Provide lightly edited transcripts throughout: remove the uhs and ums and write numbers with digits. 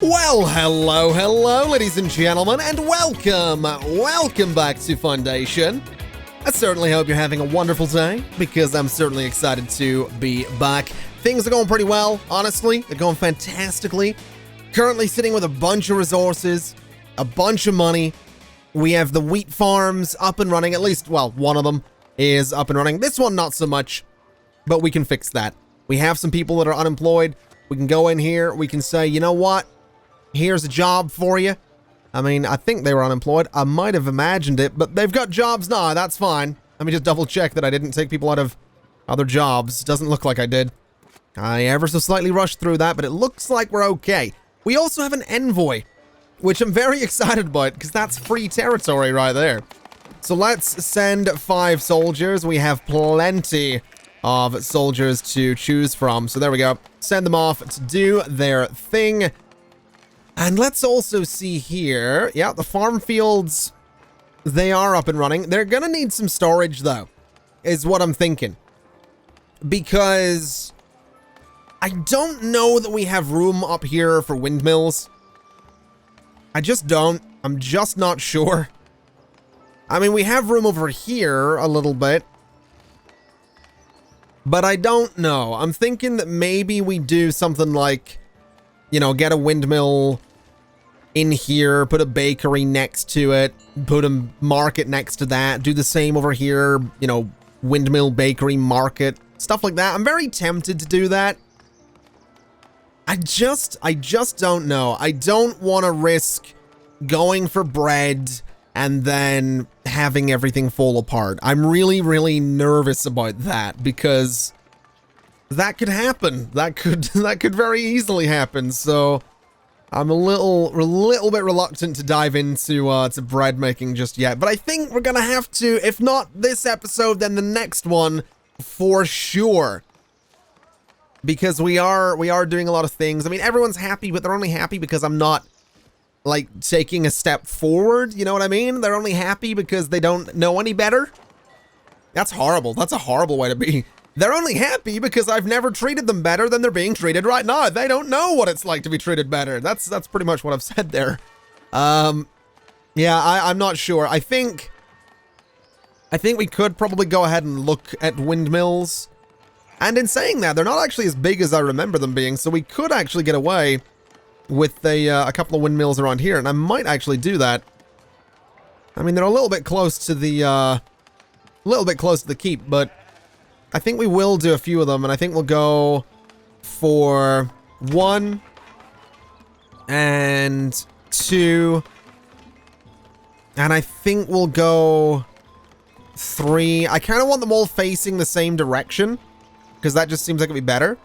Well, hello, ladies and gentlemen, and welcome back to Foundation. I certainly hope you're having a wonderful day, because I'm certainly excited to be back. Things are going pretty well, honestly. They're going fantastically. Currently sitting with a bunch of resources, a bunch of money. We have the wheat farms up and running, at least, well, one of them is up and running. This one, not so much, but we can fix that. We have some people that are unemployed. We can go in here, we can say, you know what? Here's a job for you. I mean, I think they were unemployed. I might have imagined it, but they've got jobs now. That's fine. Let me just double check that I didn't take people out of other jobs. Doesn't look like I did. I ever so slightly rushed through that, but it looks like we're okay. We also have an envoy, which I'm very excited about because that's free territory right there. So let's send 5 soldiers. We have plenty of soldiers to choose from. So there we go. Send them off to do their thing. And let's also see here, yeah, the farm fields, they are up and running. They're gonna need some storage, though, is what I'm thinking. Because I don't know that we have room up here for windmills. I just don't. I'm just not sure. I mean, we have room over here a little bit. But I don't know. I'm thinking that maybe we do something like, you know, get a windmill in here, put a bakery next to it, put a market next to that, do the same over here, you know, windmill, bakery, market, stuff like that. I'm very tempted to do that. I just don't know. I don't want to risk going for bread and then having everything fall apart. I'm really nervous about that because that could happen. That could very easily happen. So I'm a little bit reluctant to dive into to bread making just yet, but I think we're gonna have to, if not this episode, then the next one for sure. Because we are doing a lot of things. I mean, everyone's happy, but they're only happy because I'm not, like, taking a step forward, you know what I mean? They're only happy because they don't know any better. That's horrible. That's a horrible way to be. They're only happy because I've never treated them better than they're being treated right now. They don't know what it's like to be treated better. That's pretty much what I've said there. Yeah, I'm not sure. I think we could probably go ahead and look at windmills. And in saying that, they're not actually as big as I remember them being, so we could actually get away with a couple of windmills around here, and I might actually do that. I mean, they're a little bit close to the keep, but I think we will do a few of them, and I think we'll go for 1 and 2, and I think we'll go 3. I kind of want them all facing the same direction, because that just seems like it'd be better.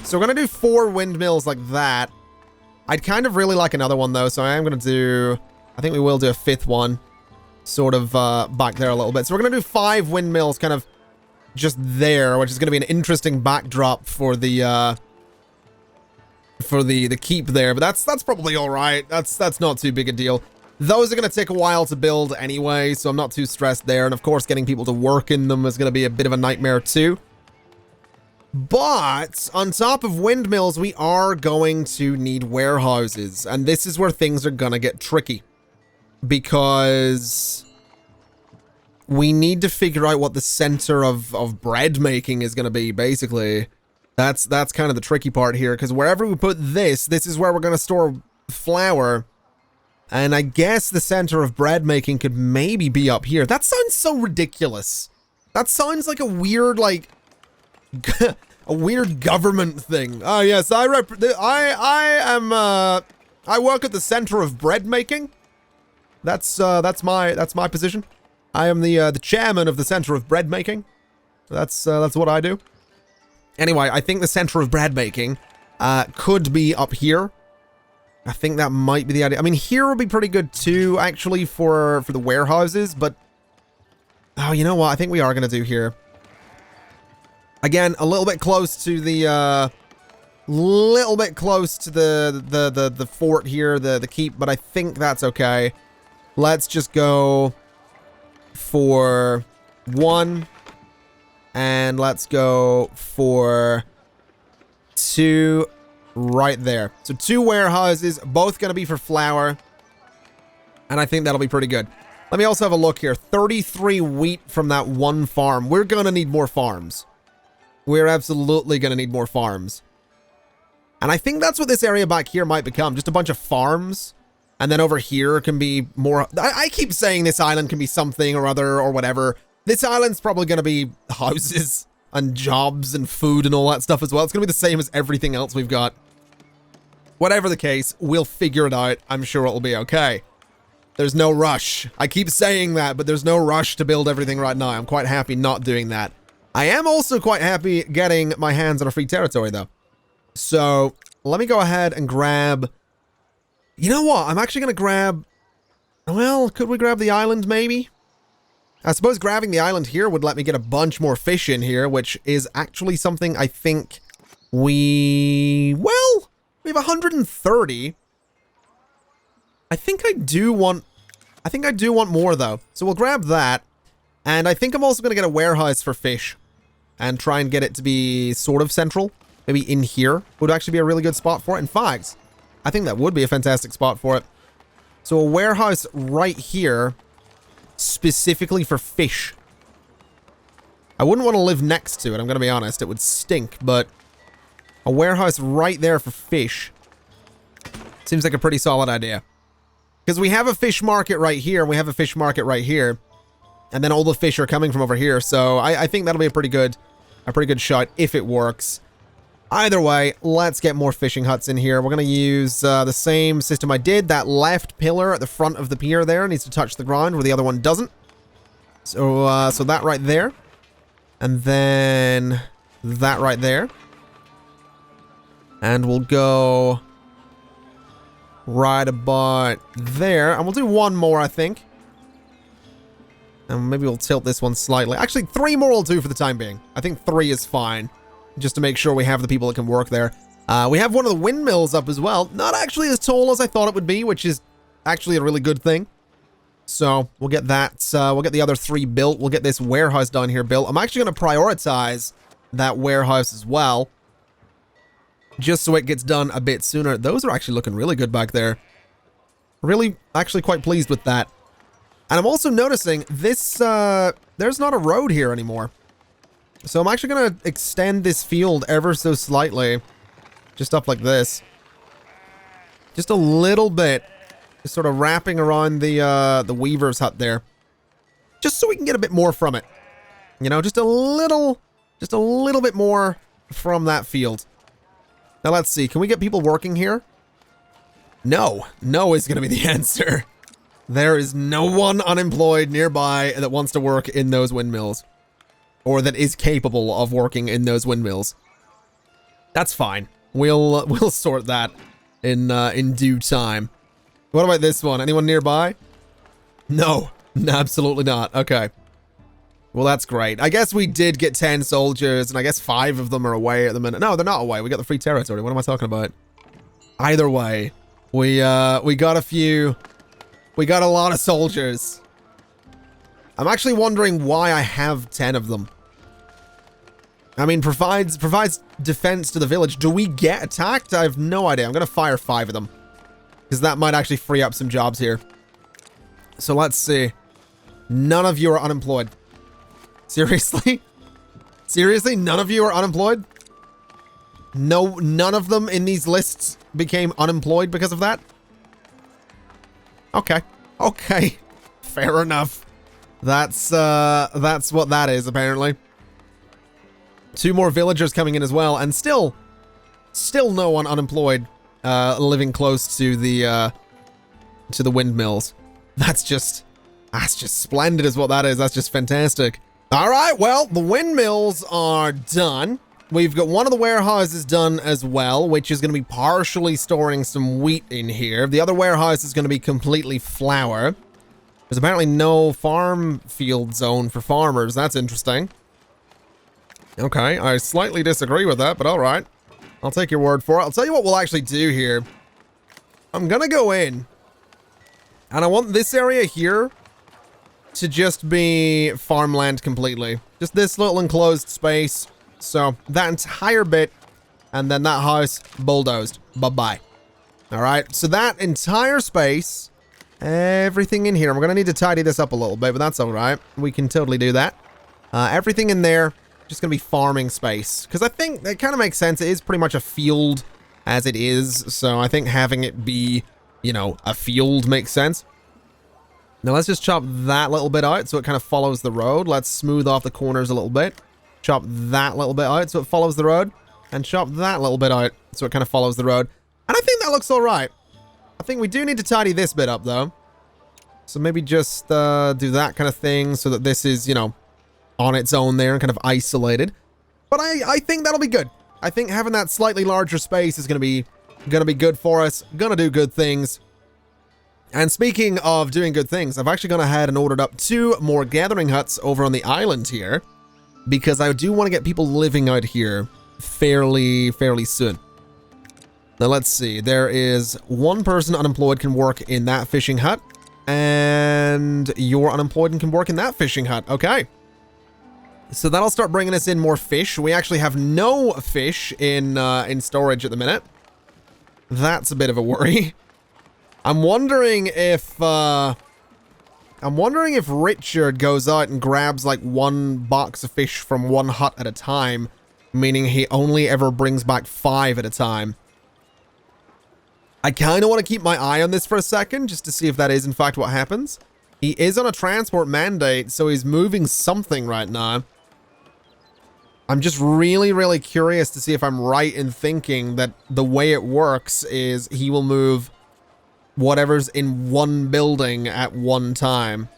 So we're going to do 4 windmills like that. I'd kind of really like another one, though, so I am going to do, I think we will do a 5th one, sort of back there a little bit. So we're going to do 5 windmills kind of just there, which is going to be an interesting backdrop for the keep there, but that's probably all right. That's not too big a deal. Those are going to take a while to build anyway, so I'm not too stressed there. And of course, getting people to work in them is going to be a bit of a nightmare too. But on top of windmills, we are going to need warehouses, and this is where things are going to get tricky because we need to figure out what the center of bread making is going to be, basically. That's kind of the tricky part here, because wherever we put this is where we're going to store flour. And I guess the center of bread making could maybe be up here. That sounds so ridiculous. That sounds like a weird, like, a weird government thing. Oh, yes, I work at the center of bread making. That's my position. I am the chairman of the center of bread making. That's what I do. Anyway, I think the center of bread making could be up here. I think that might be the idea. I mean, here would be pretty good too, actually, for the warehouses. But oh, you know what? I think we are gonna do here. Again, a little bit close to the the fort here, the keep. But I think that's okay. Let's just go for 1, and let's go for 2, right there. So 2 warehouses, both going to be for flour. And I think that'll be pretty good. Let me also have a look here. 33 wheat from that one farm. We're going to need more farms. We're absolutely going to need more farms. And I think that's what this area back here might become. Just a bunch of farms. And then over here can be more... I keep saying this island can be something or other or whatever. This island's probably going to be houses and jobs and food and all that stuff as well. It's going to be the same as everything else we've got. Whatever the case, we'll figure it out. I'm sure it'll be okay. There's no rush. I keep saying that, but there's no rush to build everything right now. I'm quite happy not doing that. I am also quite happy getting my hands on a free territory, though. So, let me go ahead and grab... You know what? I'm actually going to grab... Well, could we grab the island, maybe? I suppose grabbing the island here would let me get a bunch more fish in here, which is actually something I think we... Well, we have 130. I think I do want more, though. So we'll grab that. And I think I'm also going to get a warehouse for fish. And try and get it to be sort of central. Maybe in here would actually be a really good spot for it. In fact, I think that would be a fantastic spot for it. So a warehouse right here, specifically for fish. I wouldn't want to live next to it, I'm going to be honest. It would stink, but a warehouse right there for fish seems like a pretty solid idea. Because we have a fish market right here, and we have a fish market right here. And then all the fish are coming from over here, so I think that'll be a pretty good shot if it works. Either way, let's get more fishing huts in here. We're going to use the same system I did. That left pillar at the front of the pier there needs to touch the ground where the other one doesn't. So, so that right there. And then that right there. And we'll go right about there. And we'll do one more, I think. And maybe we'll tilt this one slightly. Actually, 3 more will do for the time being. I think 3 is fine. Just to make sure we have the people that can work there. We have one of the windmills up as well. Not actually as tall as I thought it would be, which is actually a really good thing. So, we'll get that. We'll get the other 3 built. We'll get this warehouse down here built. I'm actually going to prioritize that warehouse as well. Just so it gets done a bit sooner. Those are actually looking really good back there. Really, actually quite pleased with that. And I'm also noticing this, there's not a road here anymore. So I'm actually going to extend this field ever so slightly. Just up like this. Just a little bit. Just sort of wrapping around the weaver's hut there. Just so we can get a bit more from it. You know, just a little bit more from that field. Now let's see, can we get people working here? No. No is going to be the answer. There is no one unemployed nearby that wants to work in those windmills. Or that is capable of working in those windmills. That's fine. We'll sort that in due time. What about this one? Anyone nearby? No, absolutely not. Okay. Well, that's great. I guess we did get 10 soldiers, and I guess 5 of them are away at the minute. No, they're not away. We got the free territory. What am I talking about? Either way, we got a few. We got a lot of soldiers. I'm actually wondering why I have 10 of them. I mean, provides defense to the village. Do we get attacked? I have no idea. I'm going to fire 5 of them. Because that might actually free up some jobs here. So let's see. None of you are unemployed. Seriously? Seriously? None of you are unemployed? No, none of them in these lists became unemployed because of that? Okay. Okay. Fair enough. That's what that is, apparently. 2 more villagers coming in as well, and still no one unemployed, living close to the windmills. That's just splendid is what that is. That's just fantastic. All right, well, the windmills are done. We've got one of the warehouses done as well, which is going to be partially storing some wheat in here. The other warehouse is going to be completely flour. There's apparently no farm field zone for farmers. That's interesting. Okay, I slightly disagree with that, but all right. I'll take your word for it. I'll tell you what we'll actually do here. I'm going to go in, and I want this area here to just be farmland completely. Just this little enclosed space. So that entire bit, And then that house bulldozed. Bye-bye. All right, so that entire space, everything in here, we're going to need to tidy this up a little bit, but that's all right. We can totally do that. Everything in there, just going to be farming space. Because I think that kind of makes sense. It is pretty much a field as it is. So I think having it be, you know, a field makes sense. Now let's just chop that little bit out so it kind of follows the road. Let's smooth off the corners a little bit. Chop that little bit out so it follows the road. And chop that little bit out so it kind of follows the road. And I think that looks all right. I think we do need to tidy this bit up, though. So maybe just do that kind of thing so that this is, you know, on its own there and kind of isolated. But I think that'll be good. I think having that slightly larger space is going to be good for us. Going to do good things. And speaking of doing good things, I've actually gone ahead and ordered up 2 more gathering huts over on the island here. Because I do want to get people living out here fairly soon. Now let's see, there is 1 person unemployed can work in that fishing hut, and you're unemployed and can work in that fishing hut. Okay. So that'll start bringing us in more fish. We actually have no fish in storage at the minute. That's a bit of a worry. I'm wondering if Richard goes out and grabs like 1 box of fish from 1 hut at a time, meaning he only ever brings back 5 at a time. I kind of want to keep my eye on this for a second, just to see if that is in fact what happens. He is on a transport mandate, so he's moving something right now. I'm just really curious to see if I'm right in thinking that the way it works is he will move whatever's in 1 building at 1 time.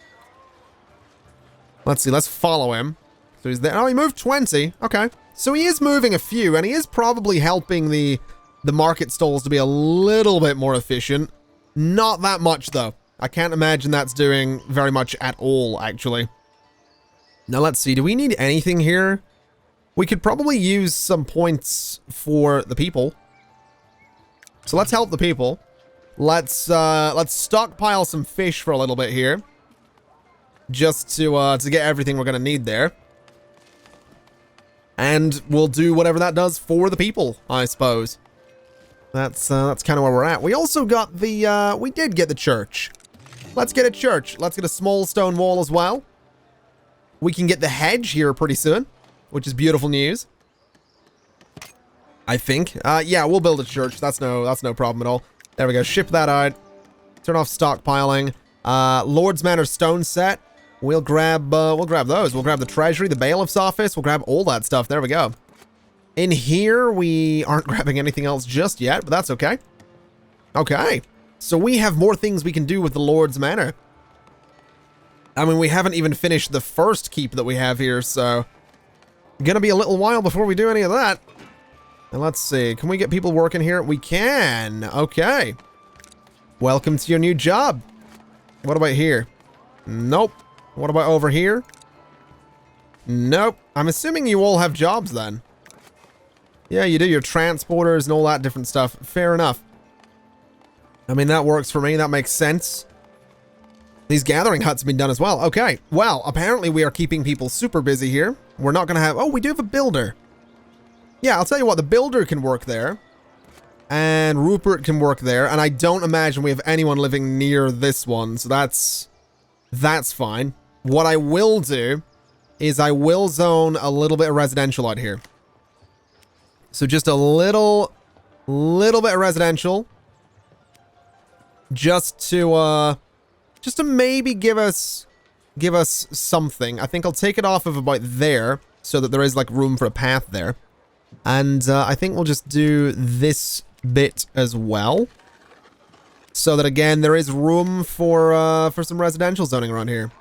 Let's see, let's follow him. So he's there. Oh, he moved 20. Okay. So he is moving a few, and he is probably helping the market stalls to be a little bit more efficient. Not that much, though. I can't imagine that's doing very much at all, actually. Now, let's see. Do we need anything here? We could probably use some points for the people. So let's help the people. Let's stockpile some fish for a little bit here. Just to get everything we're going to need there. And we'll do whatever that does for the people, I suppose. That's kind of where we're at. We also got the, we did get the church. Let's get a church. Let's get a small stone wall as well. We can get the hedge here pretty soon, which is beautiful news. I think. Yeah, we'll build a church. That's no problem at all. There we go. Ship that out. Turn off stockpiling. Lord's Manor stone set. We'll grab those. We'll grab the treasury, the bailiff's office. We'll grab all that stuff. There we go. In here, we aren't grabbing anything else just yet, but that's okay. Okay. So we have more things we can do with the Lord's Manor. I mean, we haven't even finished the first keep that we have here, so gonna be a little while before we do any of that. And let's see, can we get people working here? We can. Okay. Welcome to your new job. What about here? Nope. What about over here? Nope. I'm assuming you all have jobs then. Yeah, you do. Your transporters and all that different stuff. Fair enough. I mean, that works for me. That makes sense. These gathering huts have been done as well. Okay. Well, apparently we are keeping people super busy here. We're not going to have... Oh, we do have a builder. Yeah, I'll tell you what. The builder can work there. And Rupert can work there. And I don't imagine we have anyone living near this one. So that's fine. What I will do is I will zone a little bit of residential out here. So just a little bit of residential. Just to maybe give us something. I think I'll take it off of about there so that there is like room for a path there. And I think we'll just do this bit as well. So that again, there is room for some residential zoning around here.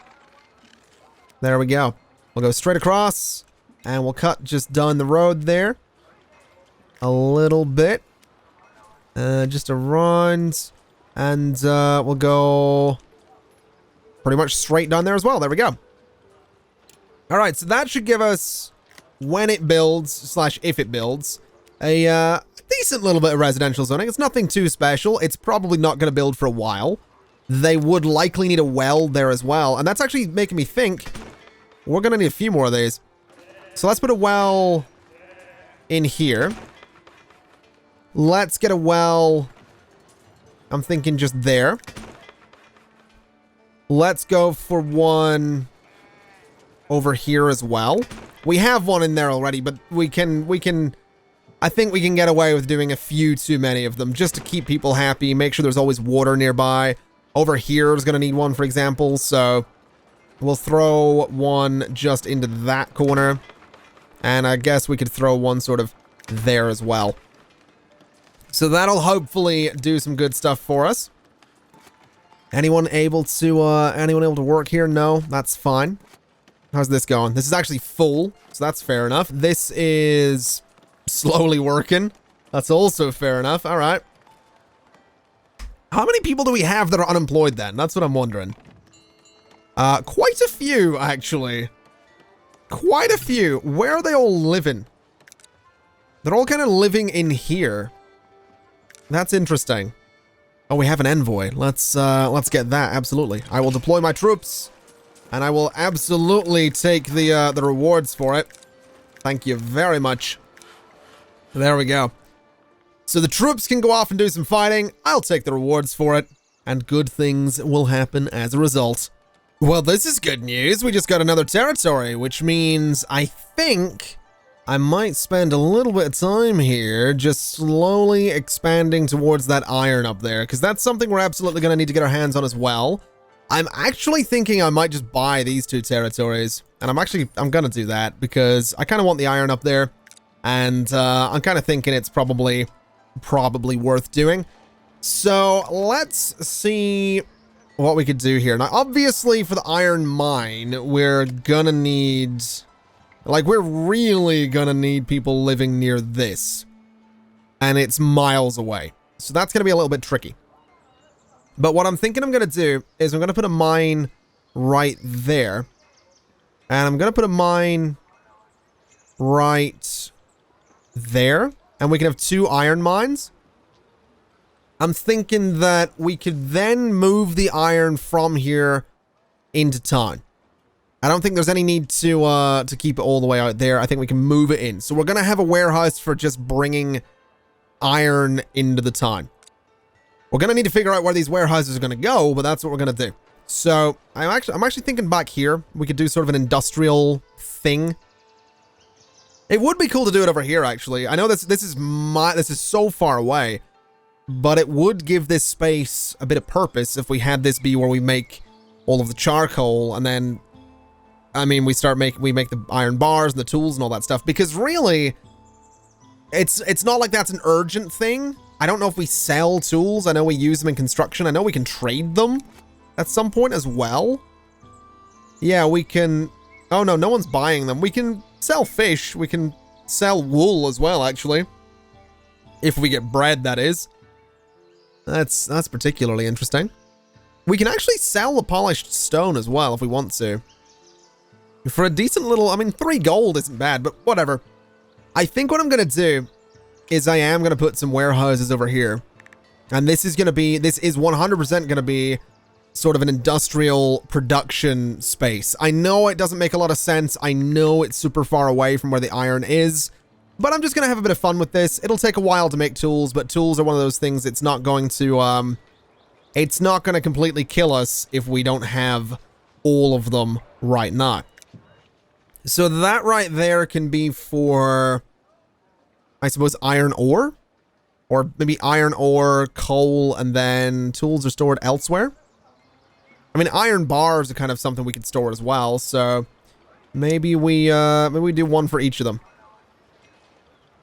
There we go. We'll go straight across and we'll cut just down the road there. A little bit. Just around. And we'll go pretty much straight down there as well. There we go. All right, so that should give us, when it builds, / if it builds, a decent little bit of residential zoning. It's nothing too special. It's probably not going to build for a while. They would likely need a well there as well. And that's actually making me think we're going to need a few more of these. So let's put a well in here. Let's get a well. I'm thinking just there. Let's go for one over here as well. We have one in there already, but we can, I think we can get away with doing a few too many of them just to keep people happy, make sure there's always water nearby. Over here is going to need one, for example, so we'll throw one just into that corner. And I guess we could throw one sort of there as well. So that'll hopefully do some good stuff for us. Anyone able to work here? No, that's fine. How's this going? This is actually full, so that's fair enough. This is slowly working. That's also fair enough. All right. How many people do we have that are unemployed then? That's what I'm wondering. Quite a few, actually. Quite a few. Where are they all living? They're all kind of living in here. That's interesting. Oh, we have an envoy. Let's get that. Absolutely. I will deploy my troops, and I will absolutely take the rewards for it. Thank you very much. There we go. So the troops can go off and do some fighting. I'll take the rewards for it, and good things will happen as a result. Well, this is good news. We just got another territory, which means I think I might spend a little bit of time here just slowly expanding towards that iron up there, because that's something we're absolutely going to need to get our hands on as well. I'm actually thinking I might just buy these two territories, and I'm going to do that because I kind of want the iron up there, and I'm kind of thinking it's probably worth doing. So let's see what we could do here. Now, obviously, for the iron mine, we're gonna need... Like, we're really gonna need people living near this. And it's miles away. So that's gonna be a little bit tricky. But what I'm thinking I'm gonna do is I'm gonna put a mine right there. And I'm gonna put a mine right there. And we can have two iron mines. I'm thinking that we could then move the iron from here into town. I don't think there's any need to keep it all the way out there. I think we can move it in. So we're going to have a warehouse for just bringing iron into the town. We're going to need to figure out where these warehouses are going to go, but that's what we're going to do. So I'm actually thinking back here, we could do sort of an industrial thing. It would be cool to do it over here, actually. I know this is so far away. But it would give this space a bit of purpose if we had this be where we make all of the charcoal, and then, I mean, we make the iron bars and the tools and all that stuff. Because really, it's not like that's an urgent thing. I don't know if we sell tools. I know we use them in construction. I know we can trade them at some point as well. Yeah, we can... Oh no, no one's buying them. We can sell fish. We can sell wool as well, actually. If we get bread, that is. That's particularly interesting. We can actually sell the polished stone as well if we want to. For a decent little... I mean, 3 gold isn't bad, but whatever. I think what I'm going to do is I am going to put some warehouses over here. And this is 100% going to be sort of an industrial production space. I know it doesn't make a lot of sense. I know it's super far away from where the iron is. But I'm just going to have a bit of fun with this. It'll take a while to make tools, but tools are one of those things it's not going to completely kill us if we don't have all of them right now. So that right there can be for, I suppose, iron ore? Or maybe iron ore, coal, and then tools are stored elsewhere? I mean, iron bars are kind of something we could store as well, so maybe we do one for each of them.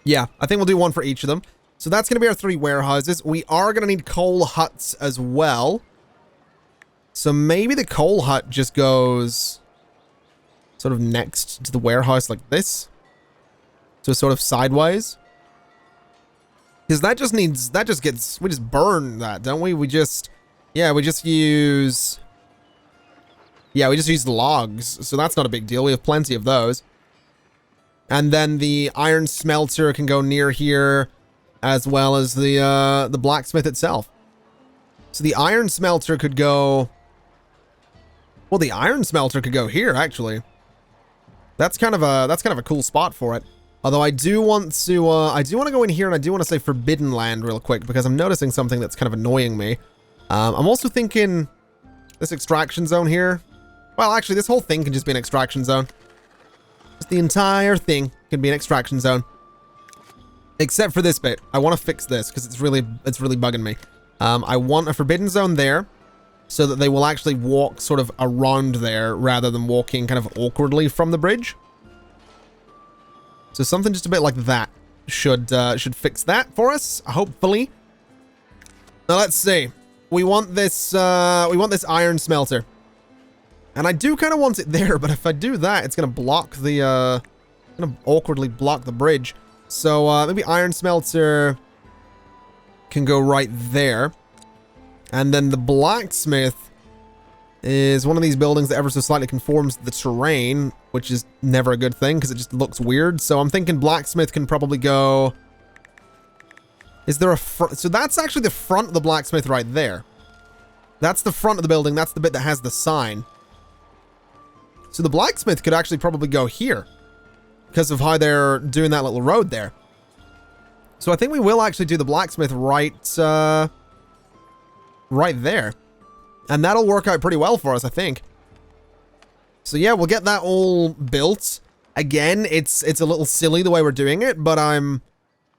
Yeah, I think we'll do one for each of them. So that's going to be our 3 warehouses. We are going to need coal huts as well. So maybe the coal hut just goes sort of next to the warehouse like this. So sort of sideways. Because we just burn that, don't we? We just use logs. So that's not a big deal. We have plenty of those. And then the iron smelter can go near here, as well as the blacksmith itself. So the iron smelter could go... Well, the iron smelter could go here, actually. That's kind of a cool spot for it. Although I do want to go in here and I do want to say Forbidden Land real quick because I'm noticing something that's kind of annoying me. I'm also thinking this extraction zone here. Well, actually, this whole thing can just be an extraction zone. Just the entire thing can be an extraction zone. Except for this bit. I want to fix this because it's really bugging me. I want a forbidden zone there so that they will actually walk sort of around there rather than walking kind of awkwardly from the bridge. So something just a bit like that should fix that for us, hopefully. Now let's see. We want this iron smelter. And I do kind of want it there, but if I do that, it's going to block the, going to awkwardly block the bridge. So, maybe iron smelter can go right there. And then the blacksmith is one of these buildings that ever so slightly conforms to the terrain, which is never a good thing because it just looks weird. So I'm thinking blacksmith can probably go... Is there a front? So that's actually the front of the blacksmith right there. That's the front of the building. That's the bit that has the sign. So the blacksmith could actually probably go here because of how they're doing that little road there. So I think we will actually do the blacksmith right there. And that'll work out pretty well for us, I think. So yeah, we'll get that all built. Again, it's a little silly the way we're doing it, but I'm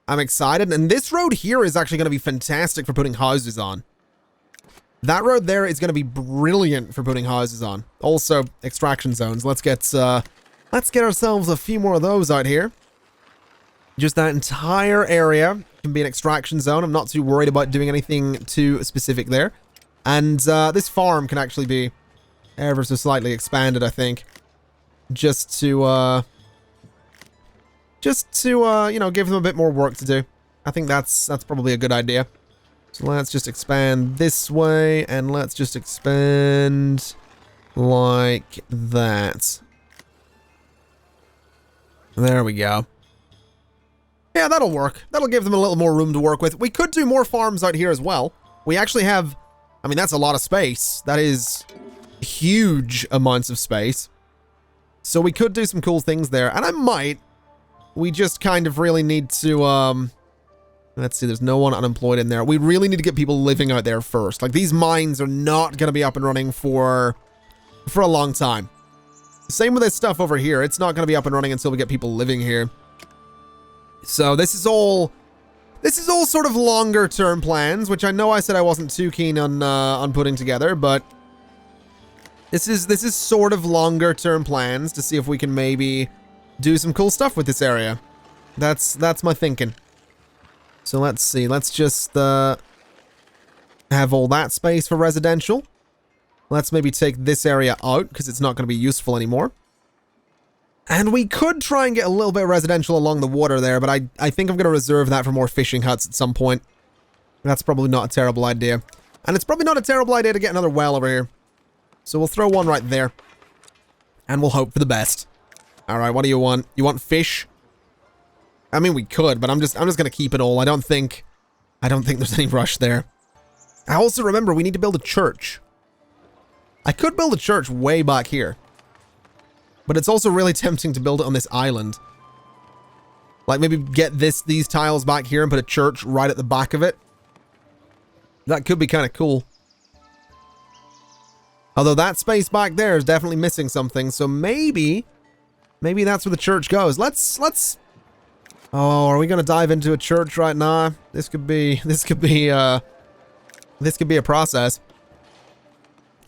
excited. And this road here is actually going to be fantastic for putting houses on. That road there is going to be brilliant for putting houses on. Also, extraction zones. Let's get ourselves a few more of those out here. Just that entire area can be an extraction zone. I'm not too worried about doing anything too specific there. And this farm can actually be ever so slightly expanded, I think. Just to you know, give them a bit more work to do. I think that's probably a good idea. So let's just expand this way, and let's just expand like that. There we go. Yeah, that'll work. That'll give them a little more room to work with. We could do more farms out here as well. We actually have, I mean, that's a lot of space. That is huge amounts of space. So we could do some cool things there, and I might. We just kind of really need to, let's see, there's no one unemployed in there. We really need to get people living out there first. Like, these mines are not going to be up and running for a long time. Same with this stuff over here. It's not going to be up and running until we get people living here. So this is all sort of longer term plans, which I know I said I wasn't too keen on putting together, but this is sort of longer term plans to see if we can maybe do some cool stuff with this area. That's my thinking. So let's see. Let's just have all that space for residential. Let's maybe take this area out because it's not going to be useful anymore. And we could try and get a little bit of residential along the water there, but I think I'm going to reserve that for more fishing huts at some point. That's probably not a terrible idea. And it's probably not a terrible idea to get another well over here. So we'll throw one right there. And we'll hope for the best. Alright, what do you want? You want fish? I mean, we could, but I'm just going to keep it all. I don't think there's any rush there. I also remember we need to build a church. I could build a church way back here. But it's also really tempting to build it on this island. Like, maybe get these tiles back here and put a church right at the back of it. That could be kind of cool. Although that space back there is definitely missing something, so maybe that's where the church goes. Let's Oh, are we going to dive into a church right now? This could be a process.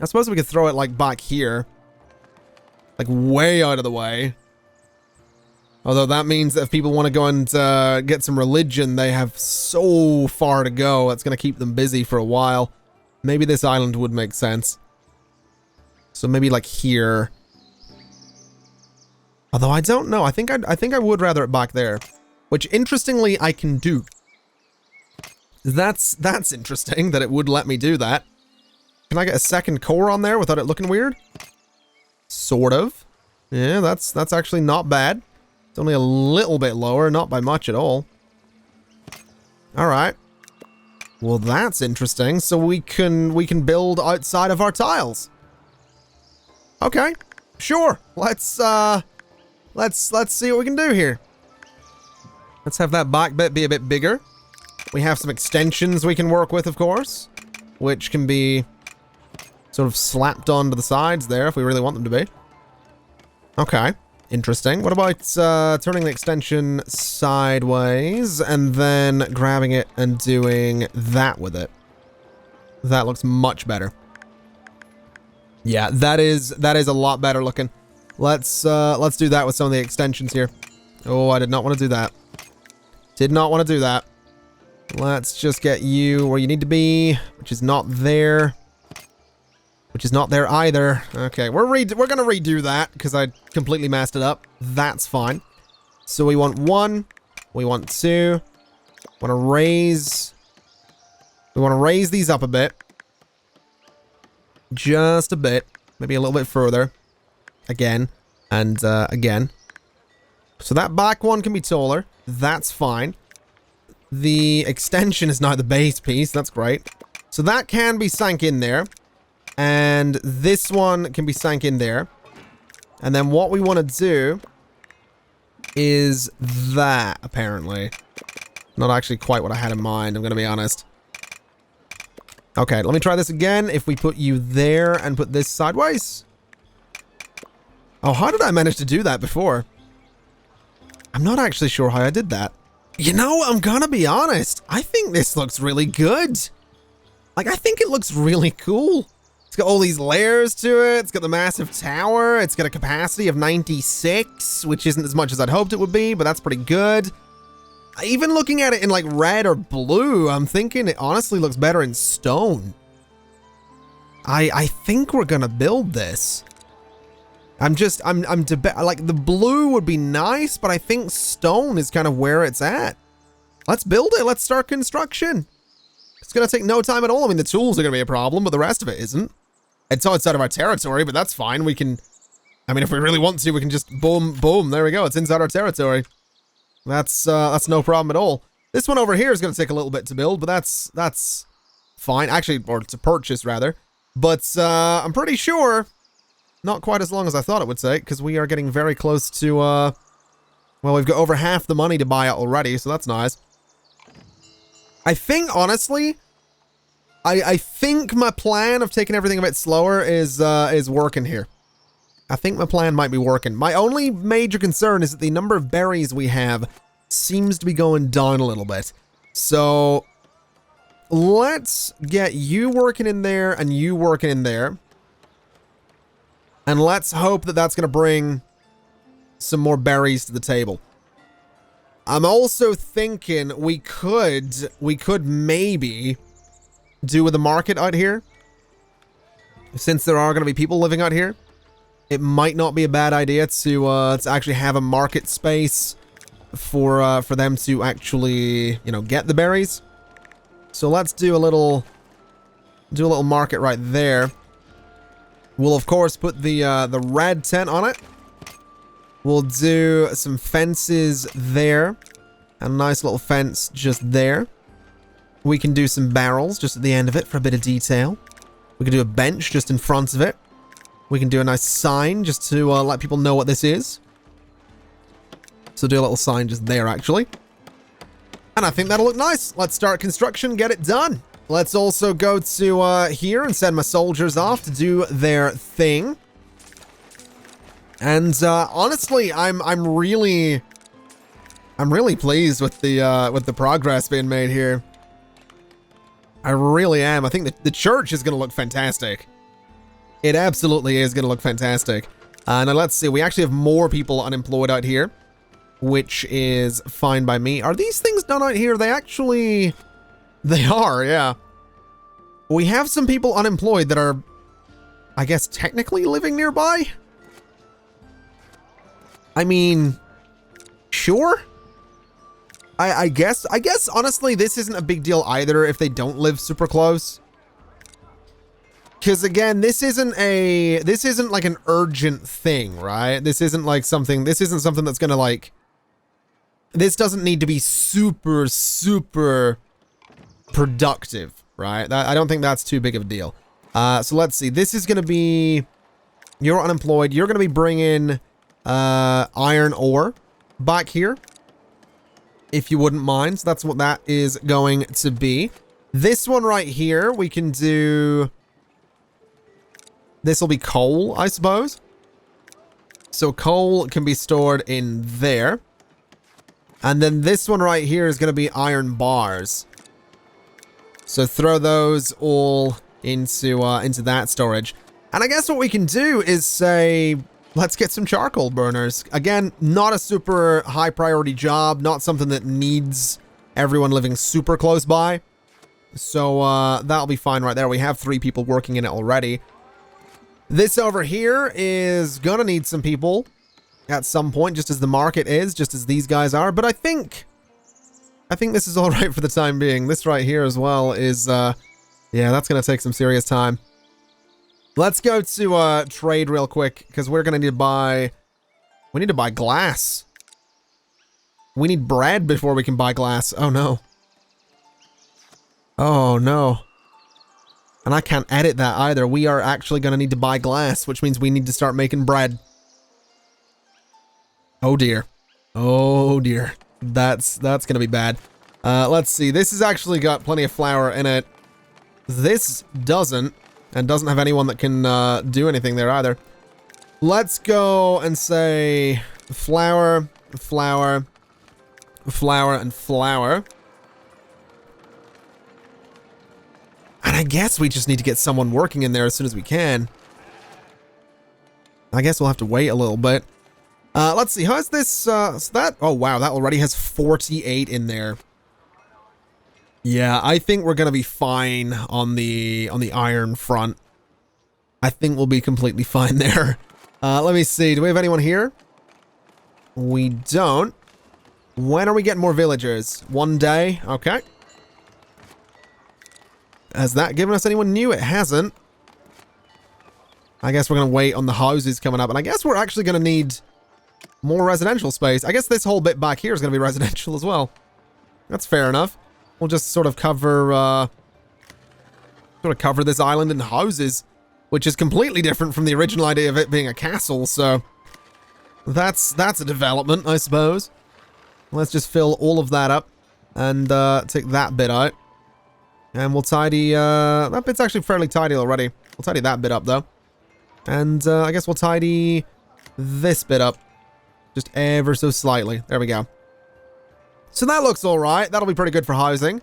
I suppose we could throw it like back here. Like way out of the way. Although that means that if people want to go and get some religion, they have so far to go. That's going to keep them busy for a while. Maybe this island would make sense. So maybe like here. Although I don't know. I think I would rather it back there. Which interestingly I can do. That's interesting that it would let me do that. Can I get a second core on there without it looking weird? Sort of. Yeah, that's actually not bad. It's only a little bit lower, not by much at all. Alright. Well, that's interesting. So we can build outside of our tiles. Okay. Sure. Let's see what we can do here. Let's have that back bit be a bit bigger. We have some extensions we can work with, of course, which can be sort of slapped onto the sides there if we really want them to be. Okay, interesting. What about turning the extension sideways and then grabbing it and doing that with it? That looks much better. Yeah, that is a lot better looking. Let's do that with some of the extensions here. Oh, I did not want to do that. Did not want to do that. Let's just get you where you need to be, which is not there. Which is not there either. Okay, we're gonna redo that because I completely messed it up. That's fine. So we want 1, we want 2. We want to raise these up a bit. Just a bit, maybe a little bit further. Again, and again. So that back one can be taller. That's fine. The extension is now the base piece. That's great. So that can be sank in there. And this one can be sank in there. And then what we want to do is that, apparently. Not actually quite what I had in mind, I'm going to be honest. Okay, let me try this again. If we put you there and put this sideways. Oh, how did I manage to do that before? I'm not actually sure how I did that. You know, I'm gonna be honest. I think this looks really good. Like, I think it looks really cool. It's got all these layers to it. It's got the massive tower. It's got a capacity of 96, which isn't as much as I'd hoped it would be, but that's pretty good. Even looking at it in like red or blue, I'm thinking it honestly looks better in stone. I think we're gonna build this. I'm like, the blue would be nice, but I think stone is kind of where it's at. Let's build it. Let's start construction. It's going to take no time at all. I mean, the tools are going to be a problem, but the rest of it isn't. It's outside of our territory, but that's fine. We can, I mean, if we really want to, we can just boom, boom. There we go. It's inside our territory. That's no problem at all. This one over here is going to take a little bit to build, but that's fine. Actually, or to purchase rather. But I'm pretty sure not quite as long as I thought it would take, because we are getting very close to, well, we've got over half the money to buy it already, so that's nice. I think, honestly, I think my plan of taking everything a bit slower is working here. I think my plan might be working. My only major concern is that the number of berries we have seems to be going down a little bit. So, let's get you working in there and you working in there. And let's hope that that's going to bring some more berries to the table. I'm also thinking we could maybe do with the market out here. Since there are going to be people living out here, it might not be a bad idea to actually have a market space for them to actually, you know, get the berries. So let's do a little market right there. We'll, of course, put the red tent on it. We'll do some fences there. And a nice little fence just there. We can do some barrels just at the end of it for a bit of detail. We can do a bench just in front of it. We can do a nice sign just to let people know what this is. So do a little sign just there, actually. And I think that'll look nice. Let's start construction, get it done. Let's also go to here and send my soldiers off to do their thing. And honestly, I'm really pleased with the progress being made here. I really am. I think the church is going to look fantastic. It absolutely is going to look fantastic. Now let's see. We actually have more people unemployed out here, which is fine by me. Are these things done out here? They actually... They are, yeah. We have some people unemployed that are, I guess, technically living nearby? I mean, sure. I guess, honestly, this isn't a big deal either if they don't live super close. Because again, this isn't like an urgent thing, right? This isn't something that's gonna like, this doesn't need to be super, super productive, right? I don't think that's too big of a deal. So let's see. This is going to be... You're unemployed. You're going to be bringing iron ore back here. if you wouldn't mind. So that's what that is going to be. This one right here, we can do... This will be coal, I suppose. So coal can be stored in there. And then this one right here is going to be iron bars. So throw those all into that storage. And I guess what we can do is say, let's get some charcoal burners. Again, not a super high priority job, not something that needs everyone living super close by. So that'll be fine right there. We have 3 people working in it already. This over here is gonna need some people at some point, just as the market is, just as these guys are. But I think this is all right for the time being. This right here as well is, yeah, that's gonna take some serious time. Let's go to trade real quick, because we're gonna need to buy... We need to buy glass. We need bread before we can buy glass. Oh no. Oh no. And I can't edit that either. We are actually gonna need to buy glass, which means we need to start making bread. Oh dear. Oh dear. That's gonna be bad. Let's see. This has actually got plenty of flour in it. This doesn't. And doesn't have anyone that can do anything there either. Let's go and say flour, flour, flour, and flour. And I guess we just need to get someone working in there as soon as we can. I guess we'll have to wait a little bit. Let's see. How's this? So that... Oh, wow. That already has 48 in there. Yeah, I think we're going to be fine on the iron front. I think we'll be completely fine there. Let me see. Do we have anyone here? We don't. When are we getting more villagers? 1 day? Okay. Has that given us anyone new? It hasn't. I guess we're going to wait on the houses coming up. And I guess we're actually going to need more residential space. I guess this whole bit back here is going to be residential as well. That's fair enough. We'll just sort of cover this island in houses, which is completely different from the original idea of it being a castle. So that's a development, I suppose. Let's just fill all of that up and take that bit out. And we'll tidy, that bit's actually fairly tidy already. We'll tidy that bit up, though. And I guess we'll tidy this bit up just ever so slightly. There we go. So that looks all right. That'll be pretty good for housing.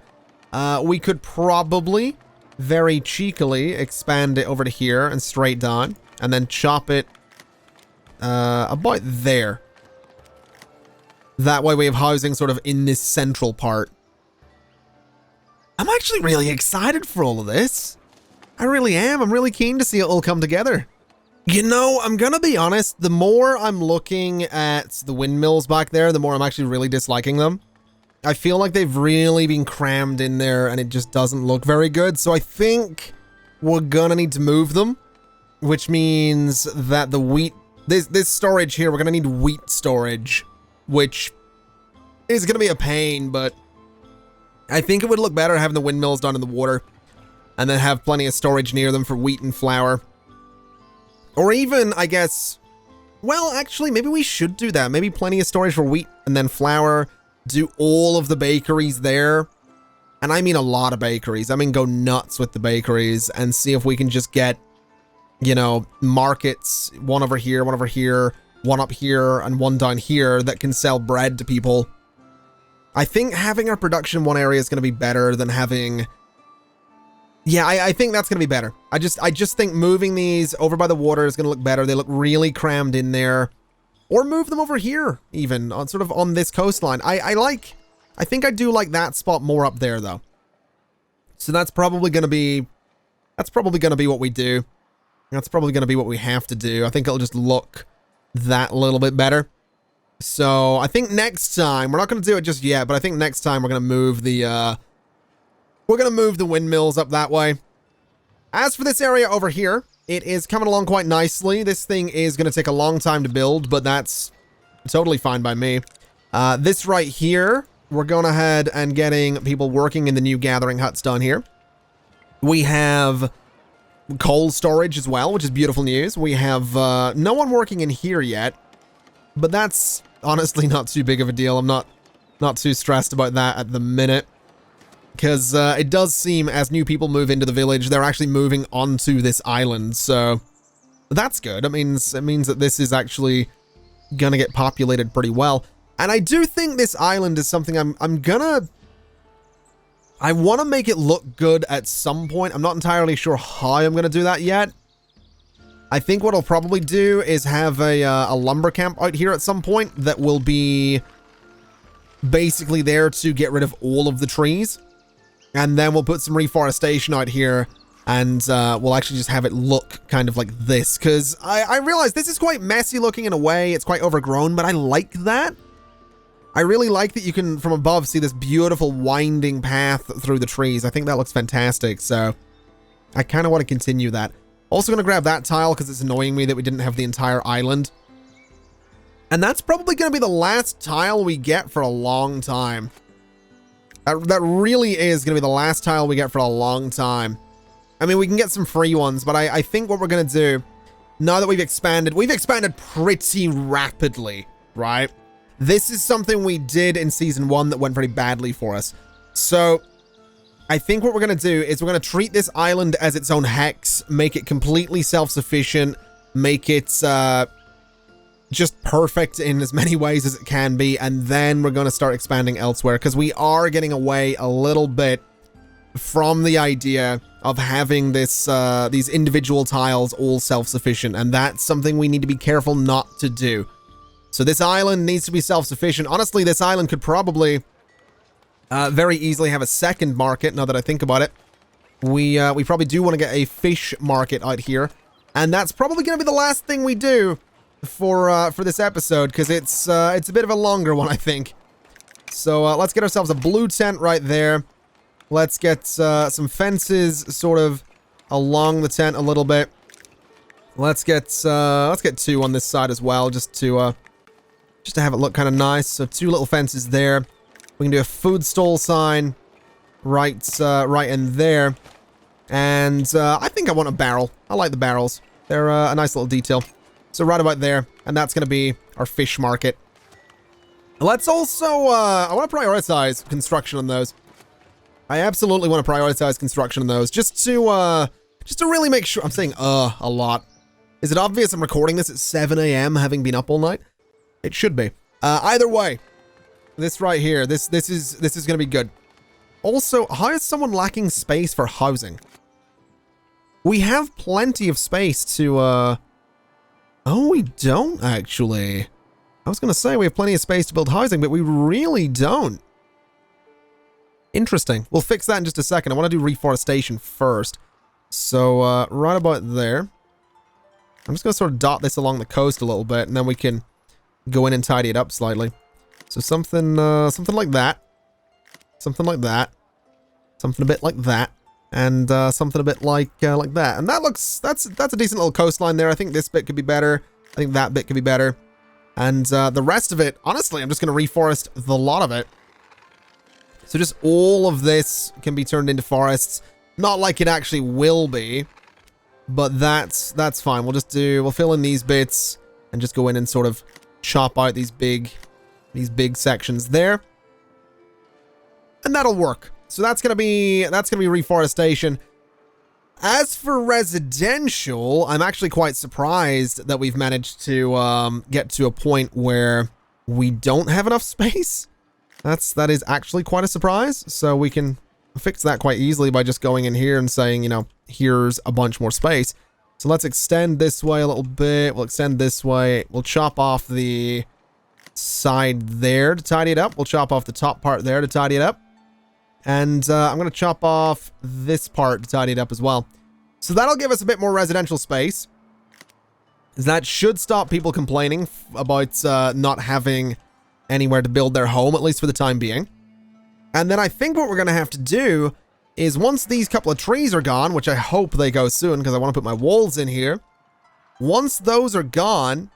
We could probably very cheekily expand it over to here and straight down, and then chop it about there. That way we have housing sort of in this central part. I'm actually really excited for all of this. I really am. I'm really keen to see it all come together. You know, I'm gonna be honest, the more I'm looking at the windmills back there, the more I'm actually really disliking them. I feel like they've really been crammed in there and it just doesn't look very good. So I think we're gonna need to move them, which means that the wheat, this storage here, we're gonna need wheat storage, which is gonna be a pain, but I think it would look better having the windmills down in the water and then have plenty of storage near them for wheat and flour. Or even, I guess, well, actually, maybe we should do that. Maybe plenty of storage for wheat and then flour. Do all of the bakeries there. And I mean a lot of bakeries. I mean go nuts with the bakeries and see if we can just get, you know, markets, one over here, one up here, and one down here that can sell bread to people. I think having our production in one area is going to be better than having... Yeah, I think that's going to be better. I just think moving these over by the water is going to look better. They look really crammed in there. Or move them over here, even, on sort of on this coastline. I think I do like that spot more up there, though. So that's probably going to be what we do. That's probably going to be what we have to do. I think it'll just look that little bit better. So I think next time, we're not going to do it just yet, but I think next time we're going to move the, windmills up that way. As for this area over here, it is coming along quite nicely. This thing is going to take a long time to build, but that's totally fine by me. This right here, we're going ahead and getting people working in the new gathering huts down here. We have coal storage as well, which is beautiful news. We have no one working in here yet, but that's honestly not too big of a deal. I'm not Not too stressed about that at the minute. Because it does seem as new people move into the village, they're actually moving onto this island. So that's good. It means that this is actually going to get populated pretty well. And I do think this island is something I want to make it look good at some point. I'm not entirely sure how I'm going to do that yet. I think what I'll probably do is have a lumber camp out here at some point that will be basically there to get rid of all of the trees. And then we'll put some reforestation out here and we'll actually just have it look kind of like this. Because I realize this is quite messy looking in a way. It's quite overgrown, but I like that. I really like that you can, from above, see this beautiful winding path through the trees. I think that looks fantastic. So I kind of want to continue that. Also going to grab that tile because it's annoying me that we didn't have the entire island. And that's probably going to be the last tile we get for a long time. That really is going to be the last tile we get for a long time. I mean, we can get some free ones, but I think what we're going to do, now that we've expanded pretty rapidly, right? This is something we did in Season 1 that went pretty badly for us. So I think what we're going to do is we're going to treat this island as its own hex, make it completely self-sufficient, make it just perfect in as many ways as it can be, and then we're going to start expanding elsewhere, because we are getting away a little bit from the idea of having this these individual tiles all self-sufficient, and that's something we need to be careful not to do. So this island needs to be self-sufficient. Honestly, this island could probably very easily have a second market, now that I think about it. We probably do want to get a fish market out here, and that's probably going to be the last thing we do for this episode, because it's a bit of a longer one, I think. So let's get ourselves a blue tent right there. Let's get some fences sort of along the tent a little bit. Let's get 2 on this side as well, just to have it look kind of nice. So 2 little fences there. We can do a food stall sign right in there. And I think I want a barrel. I like the barrels. They're a nice little detail. So right about there, and that's going to be our fish market. Let's also, I want to prioritize construction on those. I absolutely want to prioritize construction on those, just to really make sure. I'm saying a lot. Is it obvious I'm recording this at 7 a.m. having been up all night? It should be. Either way, this right here, this is going to be good. Also, how is someone lacking space for housing? We have plenty of space to, oh, we don't, actually. I was going to say we have plenty of space to build housing, but we really don't. Interesting. We'll fix that in just a second. I want to do reforestation first. So, right about there. I'm just going to sort of dot this along the coast a little bit, and then we can go in and tidy it up slightly. So something like that. Something like that. Something a bit like that. And something a bit like that. And that looks, that's a decent little coastline there. I think this bit could be better. I think that bit could be better. And the rest of it, honestly, I'm just going to reforest the lot of it. So just all of this can be turned into forests. Not like it actually will be, but that's fine. We'll fill in these bits and just go in and sort of chop out these big sections there. And that'll work. So that's gonna be reforestation. As for residential, I'm actually quite surprised that we've managed to get to a point where we don't have enough space. That is actually quite a surprise. So we can fix that quite easily by just going in here and saying, you know, here's a bunch more space. So let's extend this way a little bit. We'll extend this way. We'll chop off the side there to tidy it up. We'll chop off the top part there to tidy it up. And I'm going to chop off this part to tidy it up as well. So that'll give us a bit more residential space. That should stop people complaining about not having anywhere to build their home, at least for the time being. And then I think what we're going to have to do is once these couple of trees are gone, which I hope they go soon because I want to put my walls in here. Once those are gone,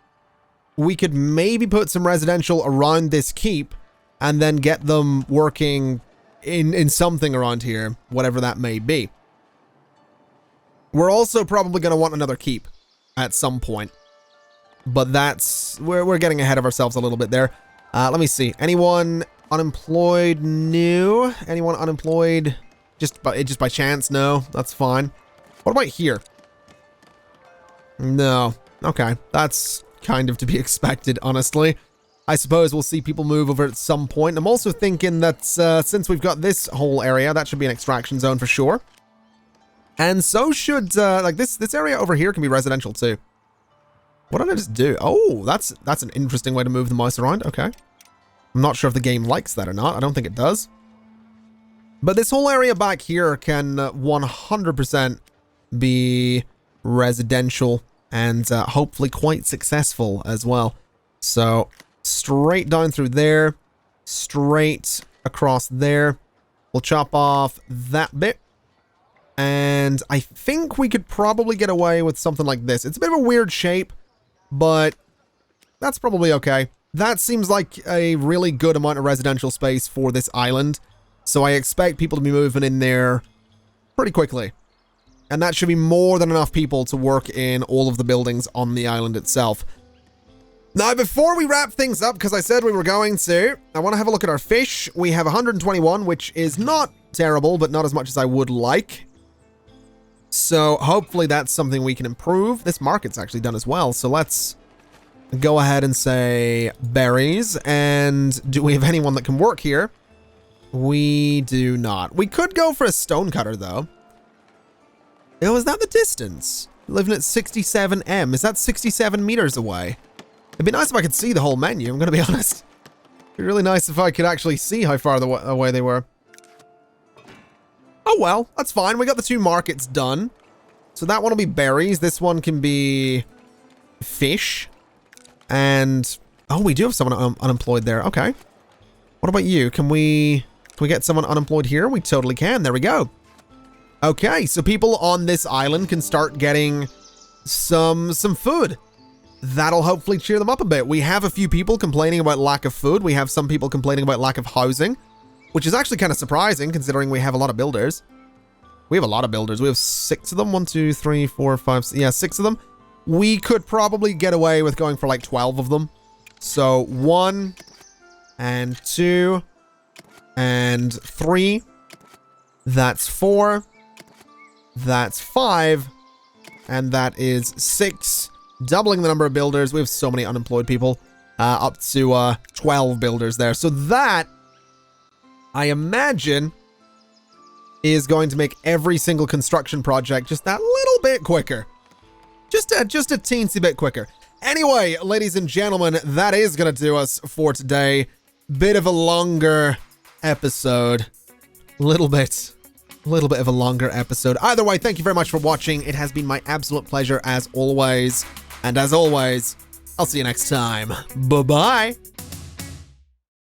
we could maybe put some residential around this keep and then get them working in something around here, whatever that may be. We're also probably going to want another keep at some point, but we're getting ahead of ourselves a little bit there. Let me see. Anyone Unemployed new? Anyone unemployed just by chance? No, that's fine. What about here? No. Okay, that's kind of to be expected, honestly. I suppose we'll see people move over at some point. I'm also thinking that since we've got this whole area, that should be an extraction zone for sure. And so should, like, this area over here can be residential too. What did I just do? Oh, that's an interesting way to move the mouse around. Okay. I'm not sure if the game likes that or not. I don't think it does. But this whole area back here can 100% be residential and hopefully quite successful as well. So straight down through there, straight across there. We'll chop off that bit. And I think we could probably get away with something like this. It's a bit of a weird shape, but that's probably okay. That seems like a really good amount of residential space for this island. So I expect people to be moving in there pretty quickly. And that should be more than enough people to work in all of the buildings on the island itself. Now, before we wrap things up, because I said we were going to, I want to have a look at our fish. We have 121, which is not terrible, but not as much as I would like. So hopefully that's something we can improve. This market's actually done as well. So let's go ahead and say berries. And do we have anyone that can work here? We do not. We could go for a stonecutter, though. Oh, is that the distance? Living at 67M. Is that 67 meters away? It'd be nice if I could see the whole menu, I'm going to be honest. It'd be really nice if I could actually see how far away they were. Oh, well, that's fine. We got the two markets done. So that one will be berries. This one can be fish. And, oh, we do have someone unemployed there. Okay. What about you? Can we get someone unemployed here? We totally can. There we go. Okay, so people on this island can start getting some food. That'll hopefully cheer them up a bit. We have a few people complaining about lack of food. We have some people complaining about lack of housing, which is actually kind of surprising considering we have a lot of builders. We have a lot of builders. We have 6 of them. 1, 2, 3, 4, 5, 6. Yeah, 6 of them. We could probably get away with going for like 12 of them. So 1 and 2 and 3. That's 4. That's 5. And that is 6. Doubling the number of builders. We have so many unemployed people. Up to 12 builders there. So that, I imagine, is going to make every single construction project just that little bit quicker. Just a teensy bit quicker. Anyway, ladies and gentlemen, that is going to do us for today. Bit of a longer episode. Little bit of a longer episode. Either way, thank you very much for watching. It has been my absolute pleasure as always. And as always, I'll see you next time. Bye-bye.